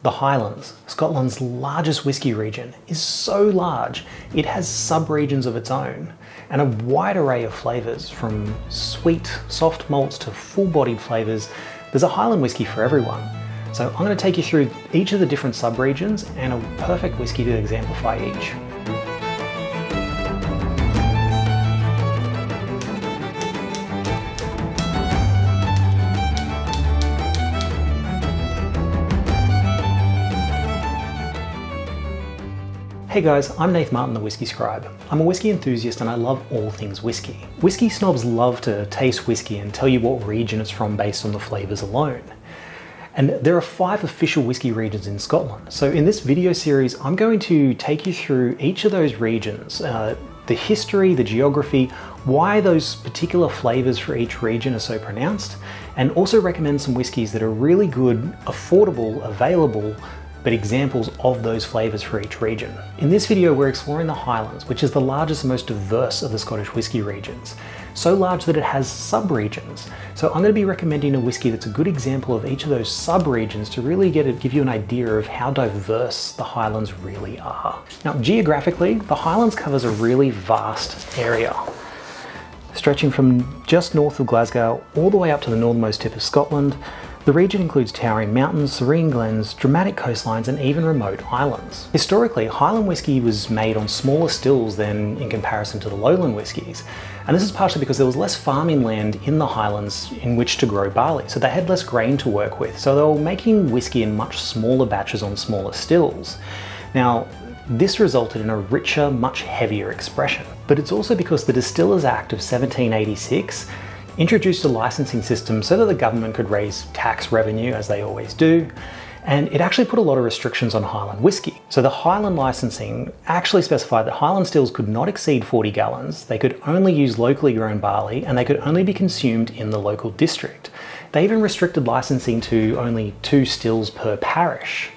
The Highlands, Scotland's largest whisky region, is so large it has sub-regions of its own and a wide array of flavours, from sweet, soft malts to full-bodied flavours. There's a Highland whisky for everyone. So I'm going to take you through each of the different sub-regions and a perfect whisky to exemplify each. Hey guys, I'm Nath Martin, the Whiskey Scribe. I'm a whiskey enthusiast and I love all things whiskey. Whiskey snobs love to taste whiskey and tell you what region it's from based on the flavours alone. And there are 5 official whiskey regions in Scotland. So in this video series, I'm going to take you through each of those regions, the history, the geography, why those particular flavours for each region are so pronounced, and also recommend some whiskies that are really good, affordable, available, but examples of those flavours for each region. In this video, we're exploring the Highlands, which is the largest and most diverse of the Scottish whisky regions. So large that it has sub-regions. So I'm going to be recommending a whisky that's a good example of each of those sub-regions to really give you an idea of how diverse the Highlands really are. Now, geographically, the Highlands covers a really vast area, stretching from just north of Glasgow all the way up to the northernmost tip of Scotland. The region includes towering mountains, serene glens, dramatic coastlines, and even remote islands. Historically, Highland whisky was made on smaller stills than in comparison to the lowland whiskies. And this is partially because there was less farming land in the Highlands in which to grow barley, so they had less grain to work with. So they were making whisky in much smaller batches on smaller stills. Now, this resulted in a richer, much heavier expression. But it's also because the Distillers Act of 1786 introduced a licensing system so that the government could raise tax revenue, as they always do, and it actually put a lot of restrictions on Highland whisky. So the Highland licensing actually specified that Highland stills could not exceed 40 gallons, they could only use locally grown barley, and they could only be consumed in the local district. They even restricted licensing to only 2 stills per parish.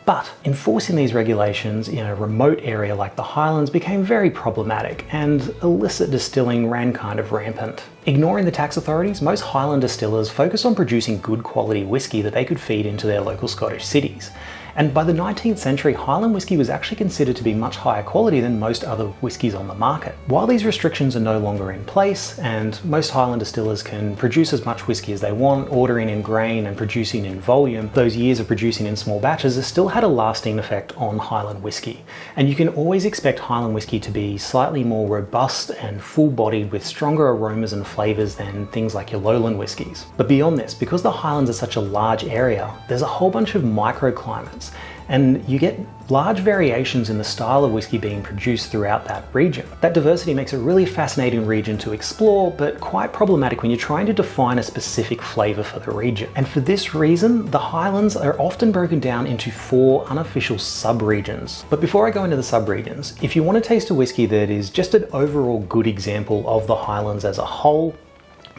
But enforcing these regulations in a remote area like the Highlands became very problematic, and illicit distilling ran kind of rampant. Ignoring the tax authorities, most Highland distillers focused on producing good quality whisky that they could feed into their local Scottish cities. And by the 19th century, Highland whisky was actually considered to be much higher quality than most other whiskies on the market. While these restrictions are no longer in place, and most Highland distillers can produce as much whisky as they want, ordering in grain and producing in volume, those years of producing in small batches has still had a lasting effect on Highland whisky. And you can always expect Highland whisky to be slightly more robust and full-bodied with stronger aromas and flavours than things like your lowland whiskies. But beyond this, because the Highlands are such a large area, there's a whole bunch of microclimates, and you get large variations in the style of whisky being produced throughout that region. That diversity makes it a really fascinating region to explore, but quite problematic when you're trying to define a specific flavour for the region. And for this reason, the Highlands are often broken down into 4 unofficial sub-regions. But before I go into the sub-regions, if you want to taste a whisky that is just an overall good example of the Highlands as a whole,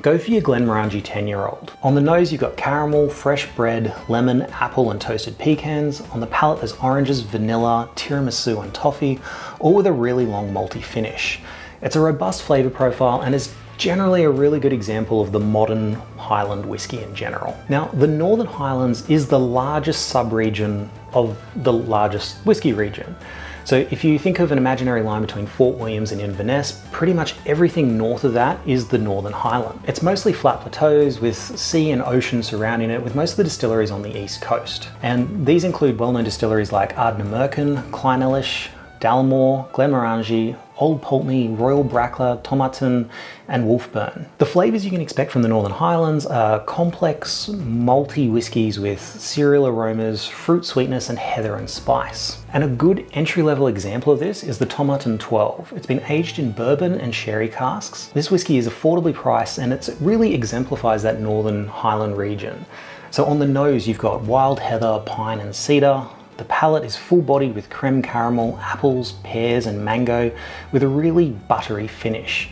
go for your Glenmorangie 10-year-old. On the nose, you've got caramel, fresh bread, lemon, apple, and toasted pecans. On the palate, there's oranges, vanilla, tiramisu, and toffee, all with a really long malty finish. It's a robust flavour profile and is generally a really good example of the modern Highland whisky in general. Now, the Northern Highlands is the largest sub-region of the largest whisky region. So if you think of an imaginary line between Fort Williams and Inverness, pretty much everything north of that is the Northern Highland. It's mostly flat plateaus with sea and ocean surrounding it, with most of the distilleries on the east coast. And these include well-known distilleries like Ardnamurchan, Clynelish, Dalmore, Glenmorangie, Old Pulteney, Royal Brackla, Tomatin, and Wolfburn. The flavours you can expect from the Northern Highlands are complex, malty whiskies with cereal aromas, fruit sweetness, and heather and spice. And a good entry-level example of this is the Tomatin 12. It's been aged in bourbon and sherry casks. This whisky is affordably priced, and it really exemplifies that Northern Highland region. So on the nose, you've got wild heather, pine, and cedar. The palate is full-bodied with creme caramel, apples, pears, and mango, with a really buttery finish.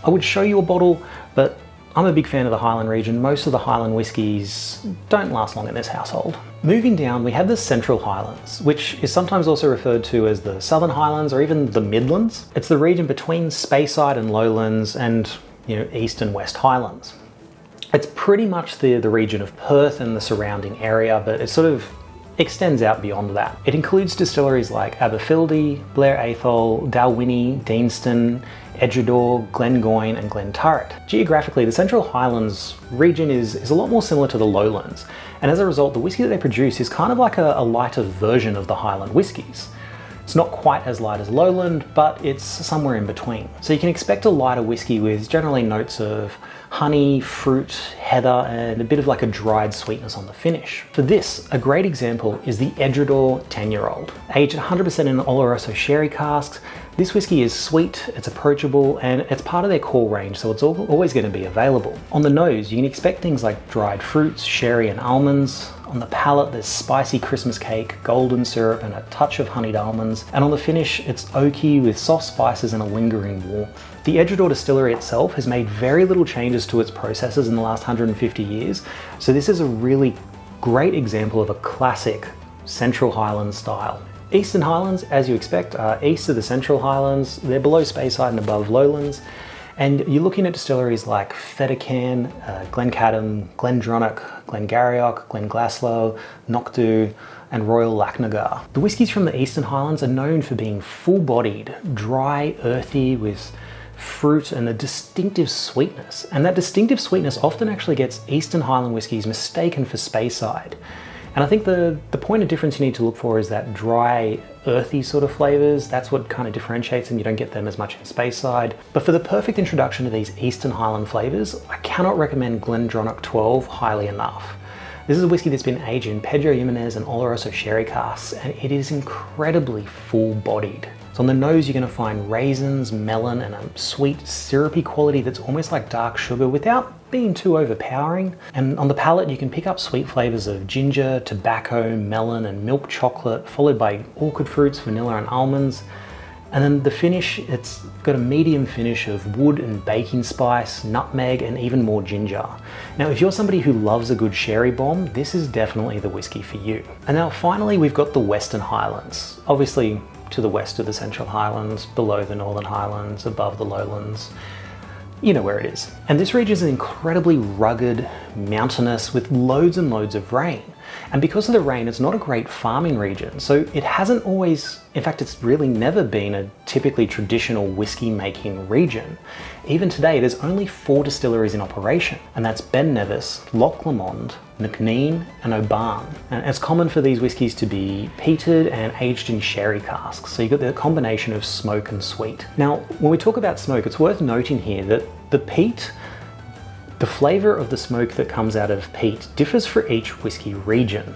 I would show you a bottle, but I'm a big fan of the Highland region. Most of the Highland whiskies don't last long in this household. Moving down, we have the Central Highlands, which is sometimes also referred to as the Southern Highlands or even the Midlands. It's the region between Speyside and Lowlands and, East and West Highlands. It's pretty much the region of Perth and the surrounding area, but it's sort of extends out beyond that. It includes distilleries like Aberfeldy, Blair Athol, Dalwhinnie, Deanston, Edgeadore, Glengoyne and Glenturret. Geographically, the Central Highlands region is a lot more similar to the Lowlands, and as a result the whisky that they produce is kind of like a lighter version of the Highland whiskies. It's not quite as light as Lowland, but it's somewhere in between. So you can expect a lighter whisky with generally notes of honey, fruit, heather, and a bit of like a dried sweetness on the finish. For this, a great example is the Edgeadore 10-year-old. Aged 100% in Oloroso sherry casks, this whisky is sweet, it's approachable, and it's part of their core range, so it's always going to be available. On the nose, you can expect things like dried fruits, sherry, and almonds. On the palate, there's spicy Christmas cake, golden syrup, and a touch of honeyed almonds. And on the finish, it's oaky with soft spices and a lingering warmth. The Edgeadore distillery itself has made very little changes to its processes in the last 150 years, so this is a really great example of a classic Central Highlands style. Eastern Highlands, as you expect, are east of the Central Highlands. They're below Speyside and above Lowlands. And you're looking at distilleries like Fettercairn, Glencadam, Glendronach, Glengarioch, Glenglaslow, Knockdhu, and Royal Lacknagar. The whiskies from the Eastern Highlands are known for being full-bodied, dry, earthy, with fruit and a distinctive sweetness. And that distinctive sweetness often actually gets Eastern Highland whiskies mistaken for Speyside. And I think the point of difference you need to look for is that dry, earthy sort of flavors. That's what kind of differentiates them. You don't get them as much in Speyside. But for the perfect introduction to these Eastern Highland flavors, I cannot recommend Glendronach 12 highly enough. This is a whiskey that's been aged in Pedro Ximenez and Oloroso sherry casks, and it is incredibly full-bodied. So on the nose, you're going to find raisins, melon, and a sweet, syrupy quality that's almost like dark sugar without being too overpowering. And on the palate, you can pick up sweet flavors of ginger, tobacco, melon, and milk chocolate, followed by orchid fruits, vanilla, and almonds. And then the finish, it's got a medium finish of wood and baking spice, nutmeg, and even more ginger. Now, if you're somebody who loves a good sherry bomb, this is definitely the whiskey for you. And now finally, we've got the Western Highlands. Obviously, to the west of the Central Highlands, below the Northern Highlands, above the Lowlands. You know where it is. And this region is incredibly rugged, mountainous, with loads and loads of rain. And because of the rain, it's not a great farming region. So it hasn't always, in fact, it's really never been a typically traditional whiskey making region. Even today, there's only 4 distilleries in operation, and that's Ben Nevis, Loch Lomond, Knockneen, and Oban. And it's common for these whiskies to be peated and aged in sherry casks. So you've got the combination of smoke and sweet. Now, when we talk about smoke, it's worth noting here that the peat, the flavour of the smoke that comes out of peat differs for each whiskey region.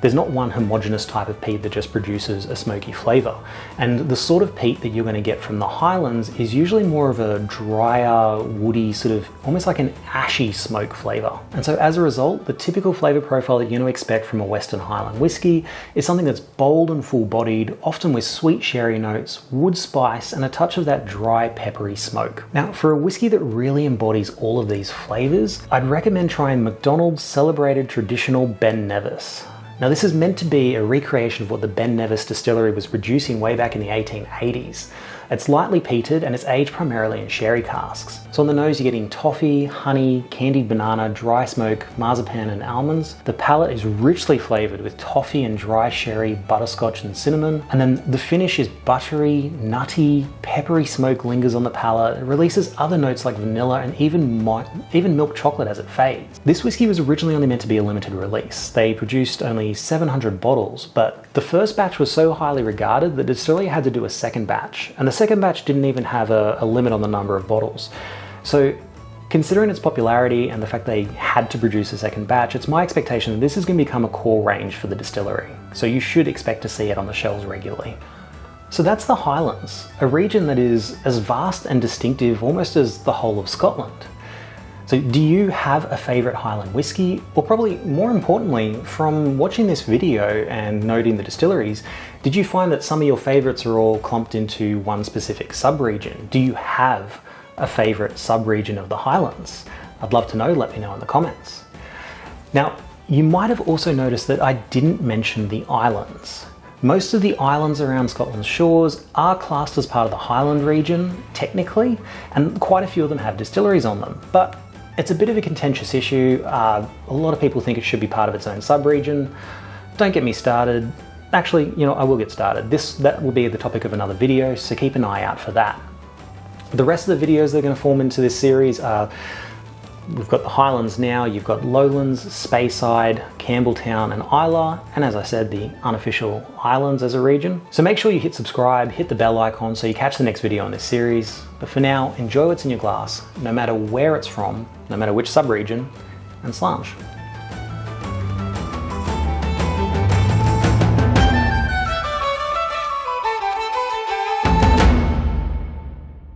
There's not one homogeneous type of peat that just produces a smoky flavour. And the sort of peat that you're going to get from the Highlands is usually more of a drier, woody, sort of almost like an ashy smoke flavour. And so as a result, the typical flavour profile that you're going to expect from a Western Highland whiskey is something that's bold and full-bodied, often with sweet sherry notes, wood spice, and a touch of that dry, peppery smoke. Now, for a whiskey that really embodies all of these flavours, I'd recommend trying McDonald's celebrated traditional Ben Nevis. Now, this is meant to be a recreation of what the Ben Nevis distillery was producing way back in the 1880s. It's lightly peated and it's aged primarily in sherry casks. So on the nose, you're getting toffee, honey, candied banana, dry smoke, marzipan, and almonds. The palate is richly flavored with toffee and dry sherry, butterscotch, and cinnamon. And then the finish is buttery, nutty, peppery smoke lingers on the palate. It releases other notes like vanilla and even milk chocolate as it fades. This whiskey was originally only meant to be a limited release. They produced only 700 bottles, but the first batch was so highly regarded that the distillery had to do a second batch. And the second batch didn't even have a limit on the number of bottles. So considering its popularity and the fact they had to produce a second batch, it's my expectation that this is going to become a core range for the distillery. So you should expect to see it on the shelves regularly. So that's the Highlands, a region that is as vast and distinctive almost as the whole of Scotland. So do you have a favourite Highland whiskey? Or probably more importantly, from watching this video and noting the distilleries, did you find that some of your favourites are all clumped into one specific sub-region? Do you have a favourite sub-region of the Highlands? I'd love to know, let me know in the comments. Now, you might have also noticed that I didn't mention the islands. Most of the islands around Scotland's shores are classed as part of the Highland region, technically, and quite a few of them have distilleries on them. But it's a bit of a contentious issue. A lot of people think it should be part of its own sub-region. don't get me started. Actually, you know, I will get started. That will be the topic of another video, so keep an eye out for that. The rest of the videos that are going to form into this series are, we've got the Highlands now, you've got Lowlands, Speyside, Campbelltown and Islay, and as I said, the unofficial islands as a region. So make sure you hit subscribe, hit the bell icon so you catch the next video on this series. But for now, enjoy what's in your glass, no matter where it's from, no matter which sub-region, and slange.